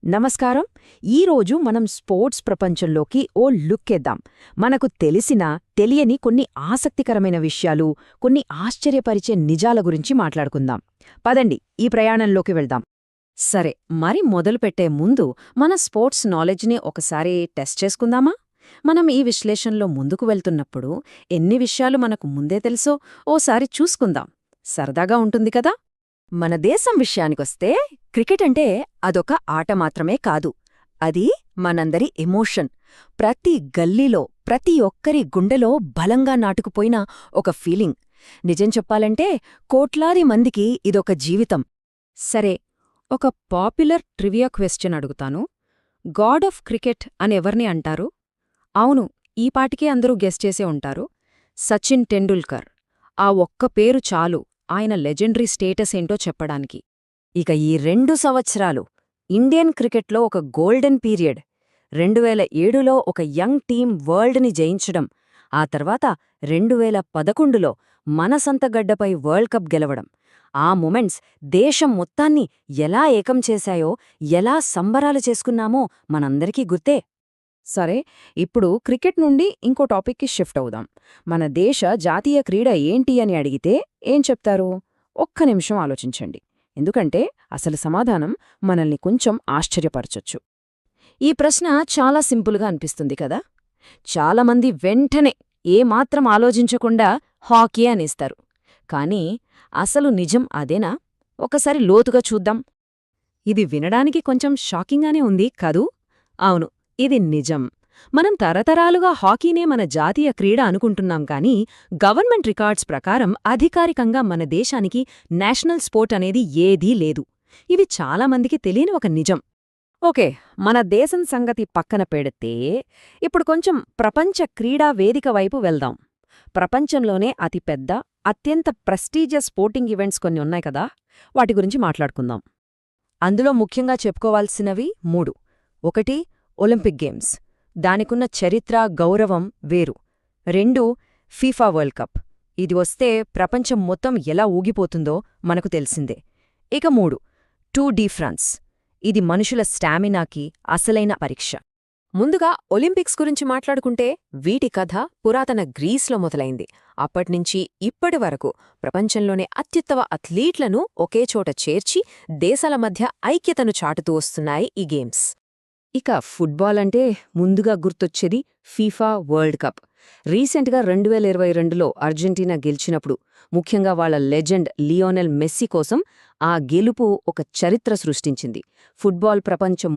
నమస్కారం. ఈరోజు మనం స్పోర్ట్స్ ప్రపంచంలోకి ఓ లుక్కేద్దాం. మనకు తెలిసిన, తెలియని కొన్ని ఆసక్తికరమైన విషయాలు, కొన్ని ఆశ్చర్యపరిచే నిజాల గురించి మాట్లాడుకుందాం. పదండి, ఈ ప్రయాణంలోకి వెళ్దాం. సరే, మరి మొదలుపెట్టే ముందు మన స్పోర్ట్స్ నాలెడ్జ్ని ఒకసారి టెస్ట్ చేసుకుందామా? మనం ఈ విశ్లేషణలో ముందుకు వెళ్తున్నప్పుడు ఎన్ని విషయాలు మనకు ముందే తెలుసో ఓసారి చూసుకుందాం. సరదాగా ఉంటుంది కదా? మన దేశం విషయానికొస్తే క్రికెట్ అంటే అదొక ఆట మాత్రమే కాదు. అది మనందరి ఎమోషన్. ప్రతి గల్లీలో, ప్రతి ఒక్కరి గుండెలో బలంగా నాటుకుపోయిన ఒక ఫీలింగ్. నిజం చెప్పాలంటే కోట్లాది మందికి ఇదొక జీవితం. సరే, ఒక పాపులర్ ట్రివియా క్వెశ్చన్ అడుగుతాను. గాడ్ ఆఫ్ క్రికెట్ అని ఎవరిని అంటారు? అవును, ఈపాటికే అందరూ గెస్ చేసే ఉంటారు. సచిన్ టెండూల్కర్. ఆ ఒక్క పేరు చాలు ఆయన లెజెండరీ స్టేటస్ ఏంటో చెప్పడానికి. ఇక ఈ 2 సంవత్సరాలు ఇండియన్ క్రికెట్లో ఒక గోల్డెన్ పీరియడ్. 2007లో ఒక యంగ్ టీం వరల్డ్ని జయించడం, ఆ తర్వాత 2011లో మన సంతగడ్డపై వరల్డ్ కప్ గెలవడం. ఆ మొమెంట్స్ దేశం మొత్తాన్ని ఎలా ఏకం చేశాయో, ఎలా సంబరాలు చేసుకున్నామో మనందరికీ గుర్తే. సరే, ఇప్పుడు క్రికెట్ నుండి ఇంకో టాపిక్కి షిఫ్ట్ అవుదాం. మన దేశ జాతీయ క్రీడ ఏంటి అని అడిగితే ఏం చెప్తారు? ఒక్క నిమిషం ఆలోచించండి, ఎందుకంటే అసలు సమాధానం మనల్ని కొంచెం ఆశ్చర్యపరచొచ్చు. ఈ ప్రశ్న చాలా సింపుల్గా అనిపిస్తుంది కదా? చాలామంది వెంటనే ఏమాత్రం ఆలోచించకుండా హాకీ అనేస్తారు. కానీ అసలు నిజం అదేనా? ఒకసారి లోతుగా చూద్దాం. ఇది వినడానికి కొంచెం షాకింగ్గానే ఉంది కదూ? అవును, ఇది నిజం. మనం తరతరాలుగా హాకీనే మన జాతీయ క్రీడ అనుకుంటున్నాం కానీ గవర్నమెంట్ రికార్డ్స్ ప్రకారం అధికారికంగా మన దేశానికి నేషనల్ స్పోర్ట్ అనేది ఏదీ లేదు. ఇవి చాలామందికి తెలియని ఒక నిజం. ఓకే, మన దేశం సంగతి పక్కన పెడితే ఇప్పుడు కొంచెం ప్రపంచ క్రీడా వేదిక వైపు వెళ్దాం. ప్రపంచంలోనే అతిపెద్ద, అత్యంత ప్రెస్టీజియస్ స్పోర్టింగ్ ఈవెంట్స్ కొన్ని ఉన్నాయి కదా, వాటి గురించి మాట్లాడుకుందాం. అందులో ముఖ్యంగా చెప్పుకోవాల్సినవి 3. 1. Olympic games. దానికున్న చరిత్ర, గౌరవం వేరు. 2. FIFA world cup. ఇది వస్తే ప్రపంచం మొత్తం ఎలా ఊగిపోతుందో మనకు తెలిసిందే. ఇక 3. Tour de France. ఇది మనుషుల స్టామినాకి అసలైన పరీక్ష. ముందుగా ఒలింపిక్స్ గురించి మాట్లాడుకుంటే వీటి కథ పురాతన గ్రీస్లో మొదలైంది. అప్పట్నుంచి ఇప్పటి వరకు ప్రపంచంలోనే అత్యుత్తమ అథ్లీట్లను ఒకేచోట చేర్చి దేశాల మధ్య ఐక్యతను చాటుతూ వస్తున్నాయి ఈ గేమ్స్. ఇక ఫుట్బాల్ అంటే ముందుగా గుర్తొచ్చేది ఫీఫా వరల్డ్ కప్. రీసెంట్గా 2022లో అర్జెంటీనా గెలిచినప్పుడు, ముఖ్యంగా వాళ్ల లెజెండ్ లియోనెల్ మెస్సీ కోసం ఆ గెలుపు ఒక చరిత్ర సృష్టించింది. ఫుట్బాల్ ప్రపంచం